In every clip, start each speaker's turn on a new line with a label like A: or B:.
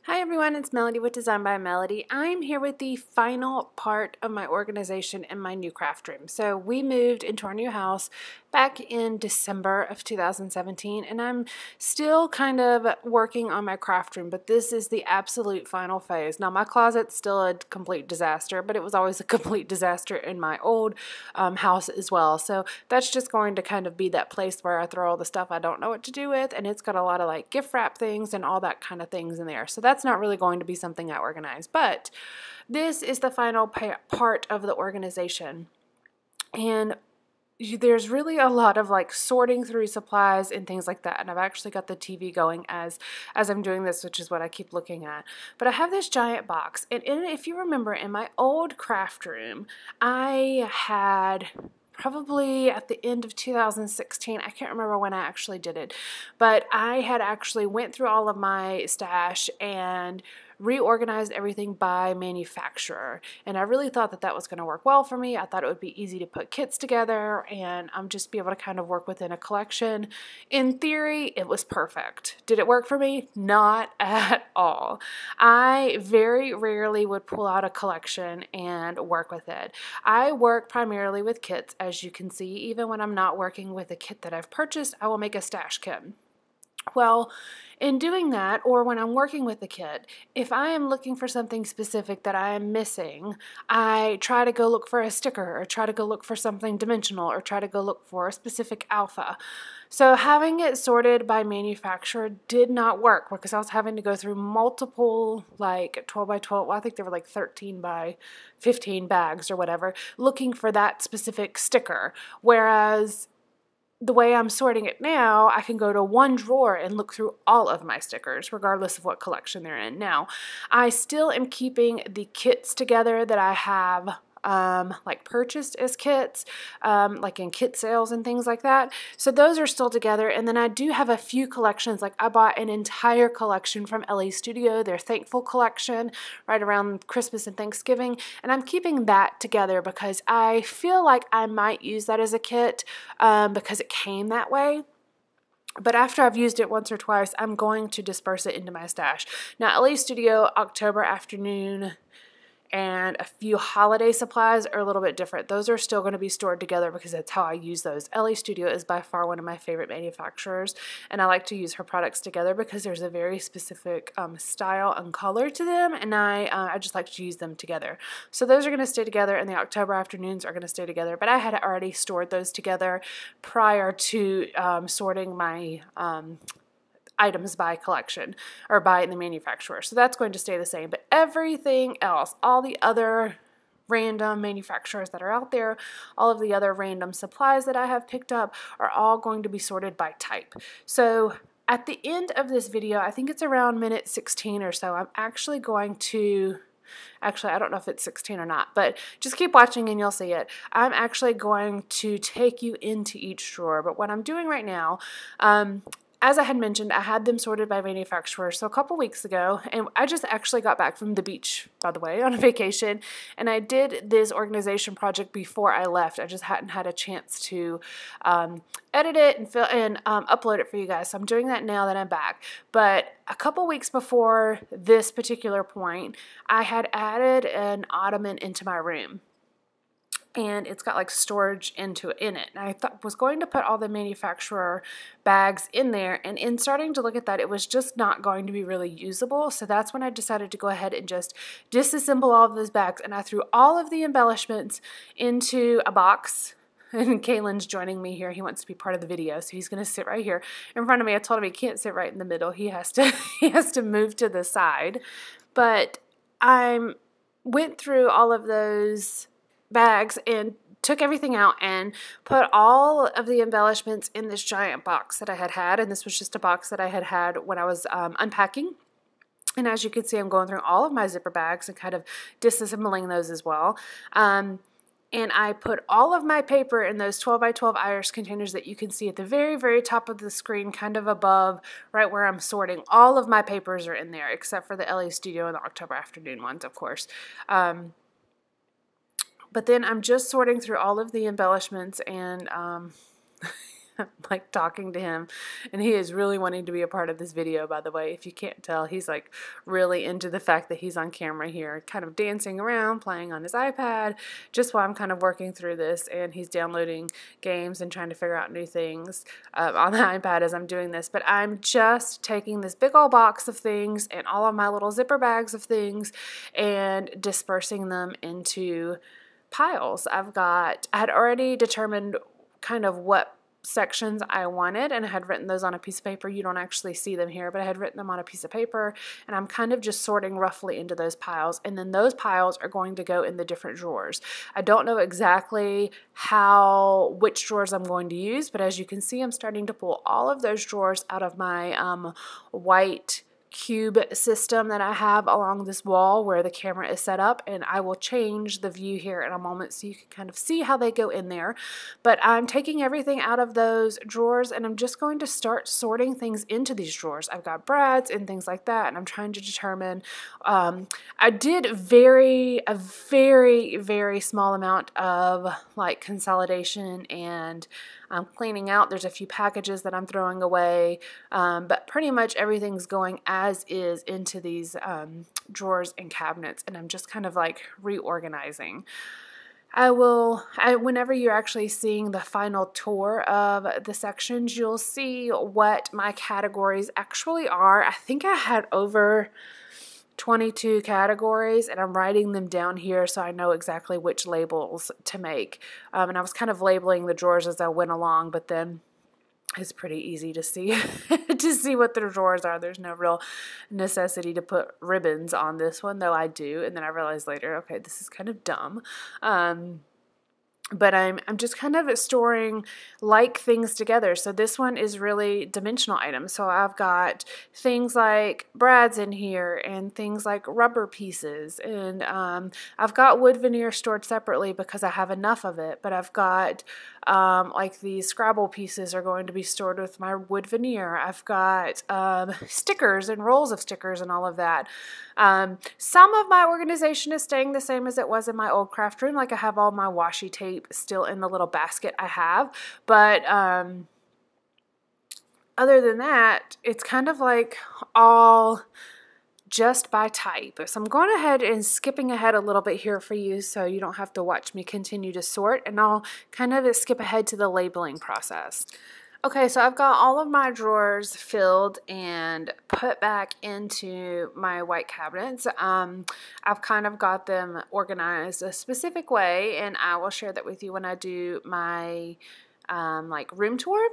A: Hi everyone, it's Melody with Design by Melody. I'm here with the final part of my organization in my new craft room. So we moved into our new house back in December of 2017, and I'm still kind of working on my craft room, but this is the absolute final phase. Now my closet's still a complete disaster, but it was always a complete disaster in my old house as well. So that's just going to kind of be that place where I throw all the stuff I don't know what to do with, and it's got a lot of like gift wrap things and all that kind of things in there. So that's not really going to be something I organize, but this is the final part of the organization. And there's really a lot of like sorting through supplies and things like that, and I've actually got the TV going as I'm doing this, which is what I keep looking at. But I have this giant box, and if you remember, in my old craft room I had probably at the end of 2016, I can't remember when I actually did it, but I had actually went through all of my stash and reorganized everything by manufacturer, and I really thought that that was going to work well for me. I thought it would be easy to put kits together and just be able to kind of work within a collection. In theory, it was perfect. Did it work for me? Not at all. I very rarely would pull out a collection and work with it. I work primarily with kits, as you can see. Even when I'm not working with a kit that I've purchased, I will make a stash kit. Well, in doing that, or when I'm working with the kit, if I am looking for something specific that I am missing, I try to go look for a sticker, or try to go look for something dimensional, or try to go look for a specific alpha. So having it sorted by manufacturer did not work because I was having to go through multiple like 12 by 12, well, I think they were like 13 by 15 bags or whatever, looking for that specific sticker. Whereas the way I'm sorting it now, I can go to one drawer and look through all of my stickers, regardless of what collection they're in. Now, I still am keeping the kits together that I have like purchased as kits, like in kit sales and things like that. So those are still together. And then I do have a few collections. Like I bought an entire collection from LA Studio, their Thankful collection, right around Christmas and Thanksgiving. And I'm keeping that together because I feel like I might use that as a kit because it came that way. But after I've used it once or twice, I'm going to disperse it into my stash. Now, LA Studio, October Afternoon, and a few holiday supplies are a little bit different. Those are still going to be stored together because that's how I use those. LA Studio is by far one of my favorite manufacturers, and I like to use her products together because there's a very specific style and color to them, and I just like to use them together. So those are going to stay together, and the October Afternoons are going to stay together, but I had already stored those together prior to sorting my items by collection or by the manufacturer. So that's going to stay the same, but everything else, all the other random manufacturers that are out there, all of the other random supplies that I have picked up are all going to be sorted by type. So at the end of this video, I think it's around minute 16 or so, I'm actually going to I don't know if it's 16 or not, but just keep watching and you'll see it. I'm actually going to take you into each drawer, but what I'm doing right now, as I had mentioned, I had them sorted by manufacturer. So a couple weeks ago, and I just actually got back from the beach, by the way, on a vacation, and I did this organization project before I left. I just hadn't had a chance to edit it and upload it for you guys. So I'm doing that now that I'm back. But a couple weeks before this particular point, I had added an ottoman into my room. And it's got like storage in it. And I was going to put all the manufacturer bags in there, and in starting to look at that, it was just not going to be really usable. So that's when I decided to go ahead and just disassemble all of those bags, and I threw all of the embellishments into a box. And Kaylin's joining me here. He wants to be part of the video, so he's going to sit right here in front of me. I told him he can't sit right in the middle. He has to move to the side. But I went through all of those bags and took everything out and put all of the embellishments in this giant box that I had, and this was just a box that I had when I was unpacking. And as you can see, I'm going through all of my zipper bags and kind of disassembling those as well. And I put all of my paper in those 12 by 12 iris containers that you can see at the very, very top of the screen, kind of above, right where I'm sorting. All of my papers are in there, except for the LA Studio and the October Afternoon ones, of course. But then I'm just sorting through all of the embellishments, and like talking to him, and he is really wanting to be a part of this video, by the way. If you can't tell, he's like really into the fact that he's on camera here, kind of dancing around, playing on his iPad, just while I'm kind of working through this, and he's downloading games and trying to figure out new things on the iPad as I'm doing this. But I'm just taking this big old box of things and all of my little zipper bags of things and dispersing them into piles. I had already determined kind of what sections I wanted, and I had written those on a piece of paper. You don't actually see them here, but I had written them on a piece of paper, and I'm kind of just sorting roughly into those piles, and then those piles are going to go in the different drawers. I don't know exactly which drawers I'm going to use, but as you can see, I'm starting to pull all of those drawers out of my white cube system that I have along this wall where the camera is set up, and I will change the view here in a moment so you can kind of see how they go in there. But I'm taking everything out of those drawers, and I'm just going to start sorting things into these drawers. I've got brads and things like that, and I'm trying to determine, I did a very, very small amount of like consolidation and cleaning out. There's a few packages that I'm throwing away, but pretty much everything's going as is into these drawers and cabinets, and I'm just kind of like reorganizing. Whenever you're actually seeing the final tour of the sections, you'll see what my categories actually are. I think I had over 22 categories, and I'm writing them down here so I know exactly which labels to make. And I was kind of labeling the drawers as I went along, but then it's pretty easy to see to see what the drawers are. There's no real necessity to put ribbons on this one, though I do. And then I realized later, okay, this is kind of dumb. But I'm just kind of storing like things together. So this one is really dimensional items. So I've got things like brads in here and things like rubber pieces. And I've got wood veneer stored separately because I have enough of it. But I've got like these Scrabble pieces are going to be stored with my wood veneer. I've got stickers and rolls of stickers and all of that. Some of my organization is staying the same as it was in my old craft room. Like I have all my washi tape still in the little basket I have, but other than that, it's kind of like all just by type. So I'm going ahead and skipping ahead a little bit here for you so you don't have to watch me continue to sort, and I'll kind of skip ahead to the labeling process. Okay, so I've got all of my drawers filled and put back into my white cabinets. I've kind of got them organized a specific way, and I will share that with you when I do my like room tour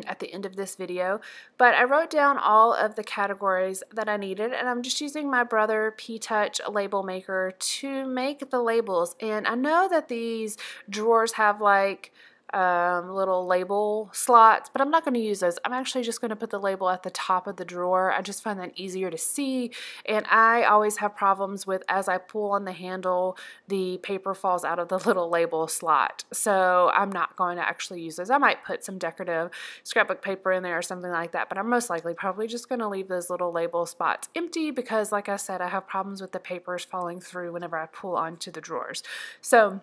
A: at the end of this video. But I wrote down all of the categories that I needed, and I'm just using my Brother P-Touch label maker to make the labels. And I know that these drawers have like little label slots, but I'm not going to use those. I'm actually just going to put the label at the top of the drawer. I just find that easier to see, and I always have problems with, as I pull on the handle, the paper falls out of the little label slot. So I'm not going to actually use those. I might put some decorative scrapbook paper in there or something like that, but I'm most likely probably just going to leave those little label spots empty because, like I said, I have problems with the papers falling through whenever I pull onto the drawers. So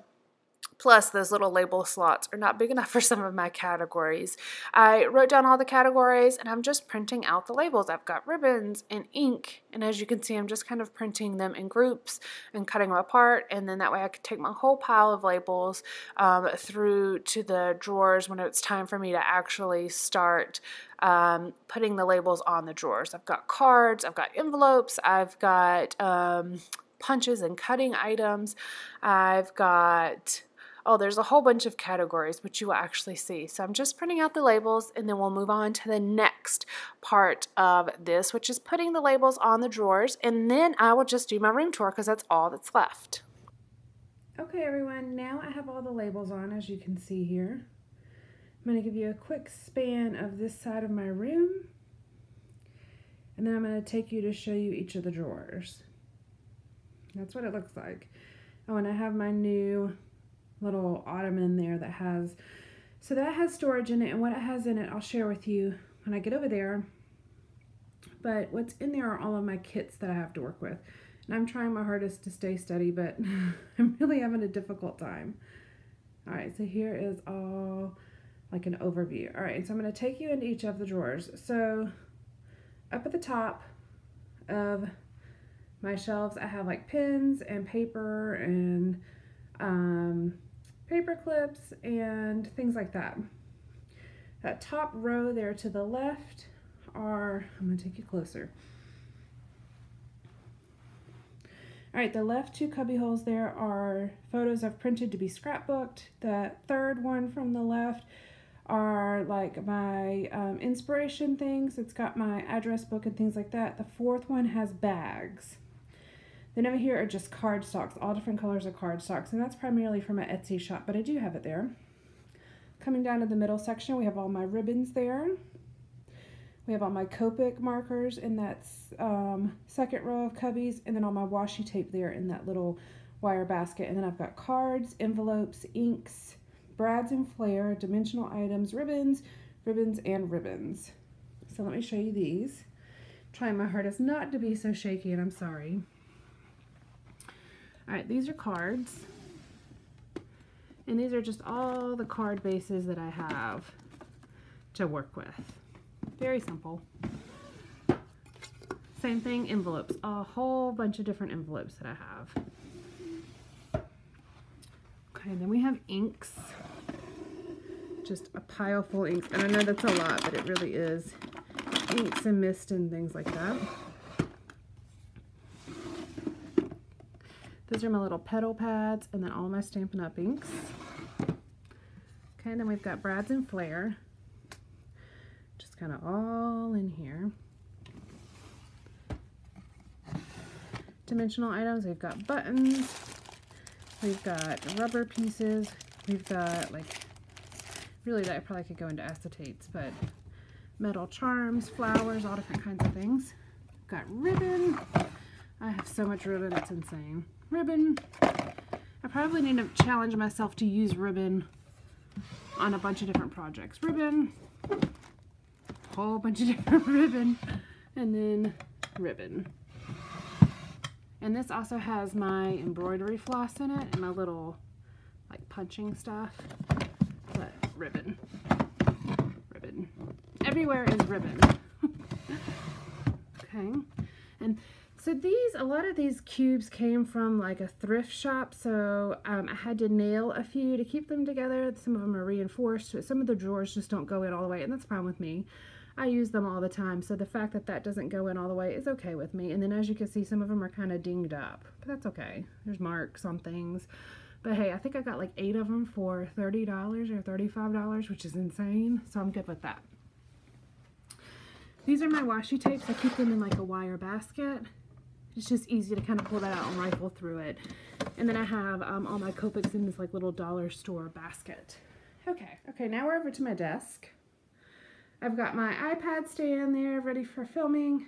A: plus, those little label slots are not big enough for some of my categories. I wrote down all the categories, and I'm just printing out the labels. I've got ribbons and ink, and as you can see, I'm just kind of printing them in groups and cutting them apart, and then that way I could take my whole pile of labels through to the drawers when it's time for me to actually start putting the labels on the drawers. I've got cards, I've got envelopes, I've got punches and cutting items, I've got... oh, there's a whole bunch of categories, which you will actually see. So I'm just printing out the labels, and then we'll move on to the next part of this, which is putting the labels on the drawers, and then I will just do my room tour because that's all that's left. Okay, everyone, now I have all the labels on, as you can see here. I'm going to give you a quick span of this side of my room, and then I'm going to take you to show you each of the drawers. That's what it looks like. Oh, and I have my new little ottoman there that has storage in it, and what it has in it I'll share with you when I get over there. But what's in there are all of my kits that I have to work with, and I'm trying my hardest to stay steady, but I'm really having a difficult time. Alright, so here is all like an overview. All right, so I'm going to take you into each of the drawers. So up at the top of my shelves, I have like pens and paper and paper clips and things like that. That top row there to the left are, I'm going to take you closer. All right, the left two cubby holes there are photos I've printed to be scrapbooked. The third one from the left are like my inspiration things. It's got my address book and things like that. The fourth one has bags. Then over here are just cardstocks, all different colors of cardstocks, and that's primarily from my Etsy shop, but I do have it there. Coming down to the middle section, we have all my ribbons there. We have all my Copic markers in that second row of cubbies, and then all my washi tape there in that little wire basket. And then I've got cards, envelopes, inks, brads and flare, dimensional items, ribbons, and ribbons. So let me show you these. Trying my hardest not to be so shaky, and I'm sorry. All right, these are cards. And these are just all the card bases that I have to work with. Very simple. Same thing, envelopes. A whole bunch of different envelopes that I have. Okay, and then we have inks. Just a pile full of inks. And I know that's a lot, but it really is. Inks and mist and things like that. Those are my little petal pads, and then all my Stampin' Up! Inks. Okay, and then we've got brads and flare. Just kind of all in here. Dimensional items, we've got buttons, we've got rubber pieces, we've got like, really that probably could go into acetates, but metal charms, flowers, all different kinds of things. Got ribbon. I have so much ribbon, it's insane. Ribbon. I probably need to challenge myself to use ribbon on a bunch of different projects. Ribbon. Whole bunch of different ribbon. And then ribbon. And this also has my embroidery floss in it and my little like punching stuff. But ribbon. Ribbon. Everywhere is ribbon. Okay. And so a lot of these cubes came from like a thrift shop, so I had to nail a few to keep them together. Some of them are reinforced, but some of the drawers just don't go in all the way, and that's fine with me. I use them all the time, so the fact that that doesn't go in all the way is okay with me. And then as you can see, some of them are kind of dinged up, but that's okay. There's marks on things. But hey, I think I got like 8 of them for $30 or $35, which is insane, so I'm good with that. These are my washi tapes. I keep them in like a wire basket. It's just easy to kind of pull that out and rifle through it. And then I have all my Copics in this like little dollar store basket. Okay, now we're over to my desk. I've got my iPad stand there ready for filming.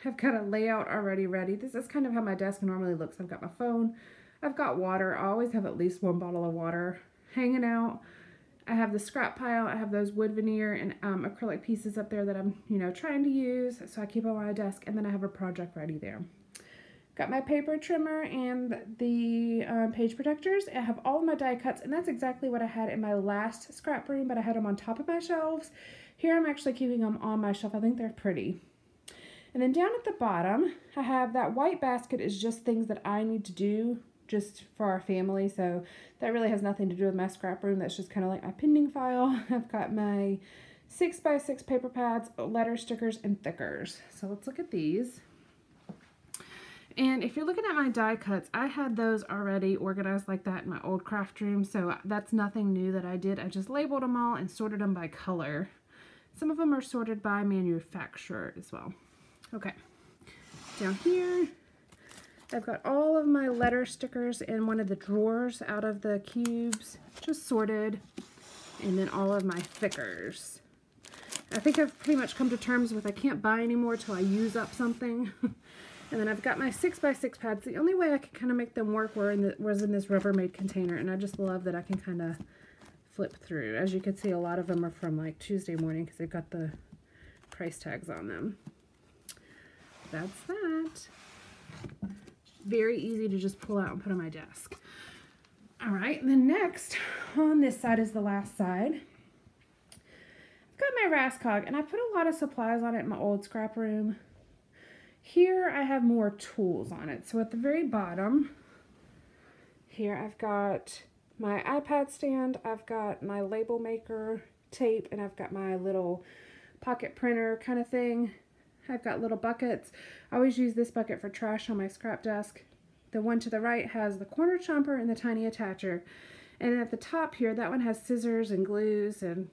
A: I've got a layout already ready. This is kind of how my desk normally looks. I've got my phone. I've got water. I always have at least 1 bottle of water hanging out. I have the scrap pile. I have those wood veneer and acrylic pieces up there that I'm, trying to use. So I keep on my desk, and then I have a project ready there. Got my paper trimmer and the page protectors. I have all of my die cuts, and that's exactly what I had in my last scrap room, but I had them on top of my shelves. Here I'm actually keeping them on my shelf. I think they're pretty. And then down at the bottom, I have that white basket is just things that I need to do just for our family. So that really has nothing to do with my scrap room. That's just kind of like my pending file. I've got my 6x6 paper pads, letter stickers, and thickers. So let's look at these. And if you're looking at my die cuts, I had those already organized like that in my old craft room, so that's nothing new that I did. I just labeled them all and sorted them by color. Some of them are sorted by manufacturer as well. Okay, down here, I've got all of my letter stickers in one of the drawers out of the cubes, just sorted, and then all of my thickers. I think I've pretty much come to terms with I can't buy anymore till I use up something. And then I've got my 6x6 pads. The only way I could kind of make them work was in this Rubbermaid container, and I just love that I can kind of flip through. As you can see, a lot of them are from like Tuesday morning because they've got the price tags on them. That's that. Very easy to just pull out and put on my desk. All right, and then next on this side is the last side. I've got my Rascog, and I put a lot of supplies on it in my old scrap room. Here I have more tools on it. So at the very bottom, here I've got my iPad stand, I've got my label maker tape, and I've got my little pocket printer kind of thing. I've got little buckets. I always use this bucket for trash on my scrap desk. The one to the right has the corner chomper and the tiny attacher. And at the top here, that one has scissors and glues and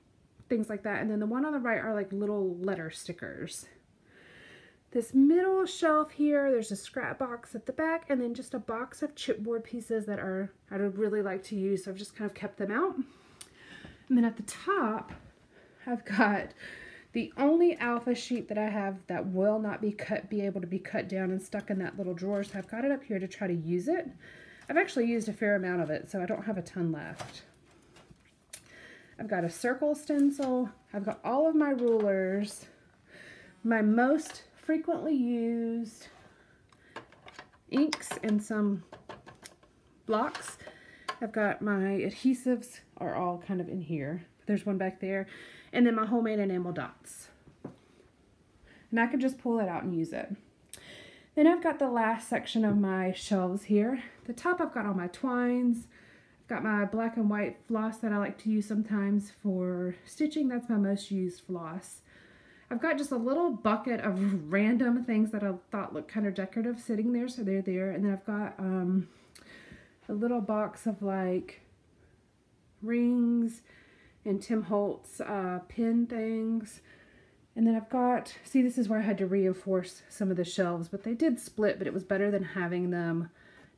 A: things like that. And then the one on the right are like little letter stickers. This middle shelf here, there's a scrap box at the back, and then just a box of chipboard pieces that I would really like to use, so I've just kind of kept them out. And then at the top, I've got the only alpha sheet that I have that will not be able to be cut down and stuck in that little drawer, so I've got it up here to try to use it. I've actually used a fair amount of it, so I don't have a ton left. I've got a circle stencil, I've got all of my rulers, my most frequently used inks and some blocks. I've got my adhesives are all kind of in here. There's one back there. And then my homemade enamel dots. And I can just pull it out and use it. Then I've got the last section of my shelves here. At the top I've got all my twines. I've got my black and white floss that I like to use sometimes for stitching. That's my most used floss. I've got just a little bucket of random things that I thought looked kind of decorative sitting there, so they're there. And then I've got a little box of like rings and Tim Holtz pin things. And then I've got, see, this is where I had to reinforce some of the shelves, but they did split, but it was better than having them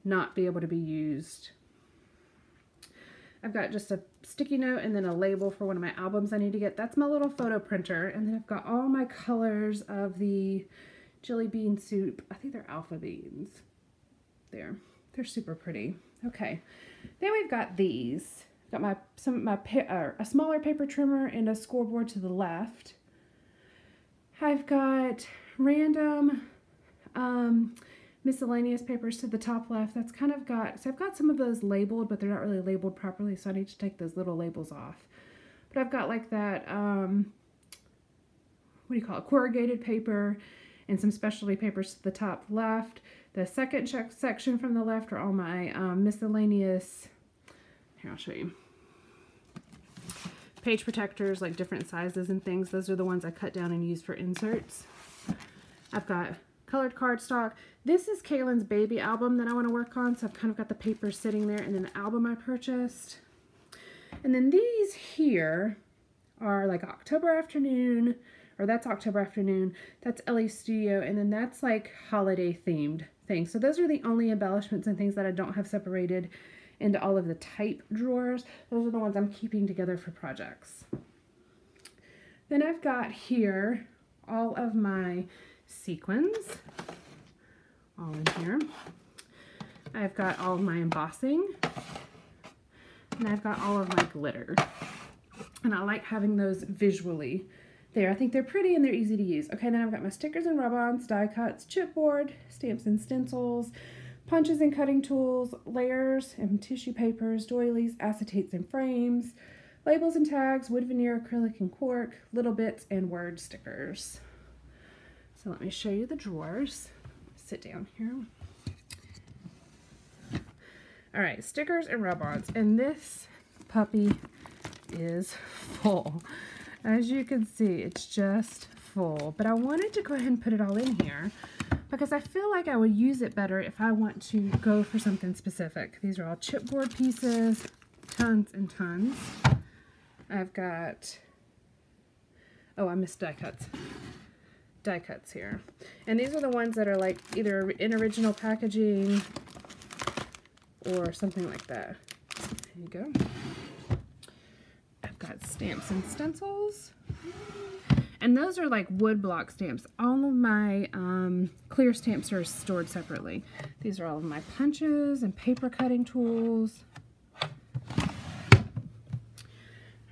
A: not be able to be used. I've got just a sticky note and then a label for one of my albums I need to get. That's my little photo printer. And then I've got all my colors of the jelly bean soup. I think they're alpha beans. There. They're super pretty. Okay. Then we've got these. I've got a smaller paper trimmer and a scoreboard to the left. I've got random miscellaneous papers to the top left. That's kind of got, so I've got some of those labeled, but they're not really labeled properly, so I need to take those little labels off. But I've got like that, what do you call it, corrugated paper and some specialty papers to the top left. The second section from the left are all my miscellaneous, here I'll show you, page protectors, like different sizes and things. Those are the ones I cut down and use for inserts. I've got colored cardstock. This is Kaylin's baby album that I want to work on, so I've kind of got the paper sitting there, and then the album I purchased. And then these here are like October Afternoon, or that's October Afternoon, that's Ellie Studio, and then that's like holiday themed things. So those are the only embellishments and things that I don't have separated into all of the type drawers. Those are the ones I'm keeping together for projects. Then I've got here all of my sequins, all in here. I've got all of my embossing, and I've got all of my glitter. And I like having those visually there. I think they're pretty and they're easy to use. Okay, then I've got my stickers and rub-ons, die cuts, chipboard, stamps and stencils, punches and cutting tools, layers and tissue papers, doilies, acetates and frames, labels and tags, wood veneer, acrylic and cork, little bits, and word stickers. So let me show you the drawers. Sit down here. All right, stickers and rub-ons, and this puppy is full. As you can see, it's just full, but I wanted to go ahead and put it all in here because I feel like I would use it better if I want to go for something specific. These are all chipboard pieces, tons and tons. I've got, oh, I missed die cuts. Die cuts here. And these are the ones that are like either in original packaging or something like that. There you go. I've got stamps and stencils. And those are like wood block stamps. All of my clear stamps are stored separately. These are all of my punches and paper cutting tools. All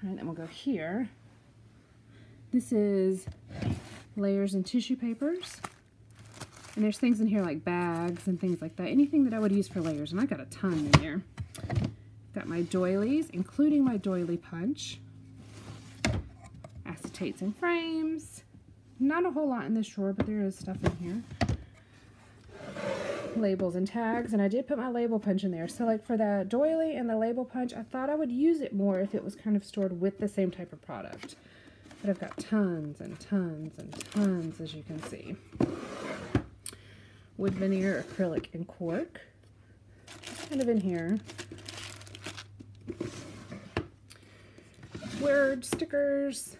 A: right, then we'll go here. This is layers and tissue papers. And there's things in here like bags and things like that. Anything that I would use for layers. And I got a ton in there. Got my doilies, including my doily punch. Acetates and frames. Not a whole lot in this drawer, but there is stuff in here. Labels and tags, and I did put my label punch in there. So like for the doily and the label punch, I thought I would use it more if it was kind of stored with the same type of product. But I've got tons and tons and tons, as you can see. Wood veneer, acrylic, and cork. Just kind of in here. Word stickers.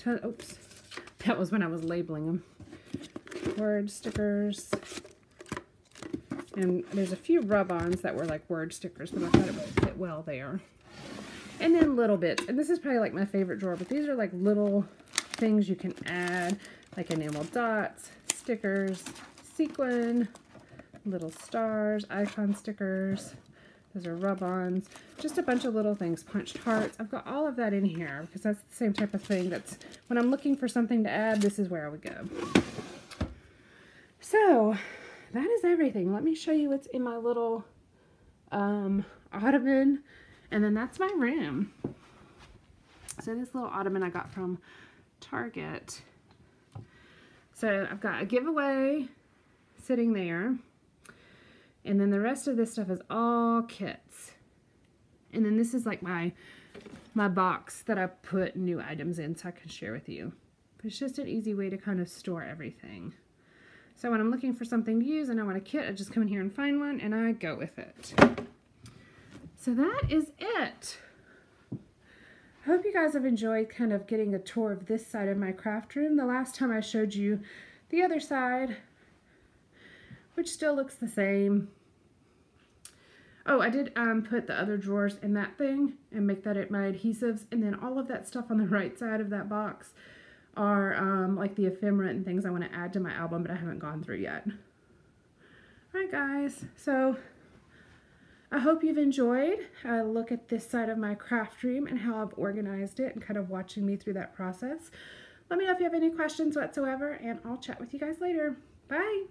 A: Oops. That was when I was labeling them. Word stickers. And there's a few rub-ons that were like word stickers, but I thought it would fit well there. And then little bits. And this is probably like my favorite drawer, but these are like little things you can add, like enamel dots, stickers, sequin, little stars, icon stickers. Those are rub-ons. Just a bunch of little things. Punched hearts. I've got all of that in here because that's the same type of thing that's, when I'm looking for something to add, this is where I would go. So that is everything. Let me show you what's in my little ottoman, and then that's my room. So this little ottoman I got from Target. So I've got a giveaway sitting there, and then the rest of this stuff is all kits. And then this is like my box that I put new items in so I can share with you. But it's just an easy way to kind of store everything. So when I'm looking for something to use and I want a kit, I just come in here and find one and I go with it. So that is it. I hope you guys have enjoyed kind of getting a tour of this side of my craft room. The last time I showed you the other side, which still looks the same. Oh, I did put the other drawers in that thing and make that my adhesives, and then all of that stuff on the right side of that box are like the ephemera and things I want to add to my album, but I haven't gone through yet. Alright guys, so I hope you've enjoyed a look at this side of my craft room and how I've organized it and kind of watching me through that process. Let me know if you have any questions whatsoever, and I'll chat with you guys later. Bye!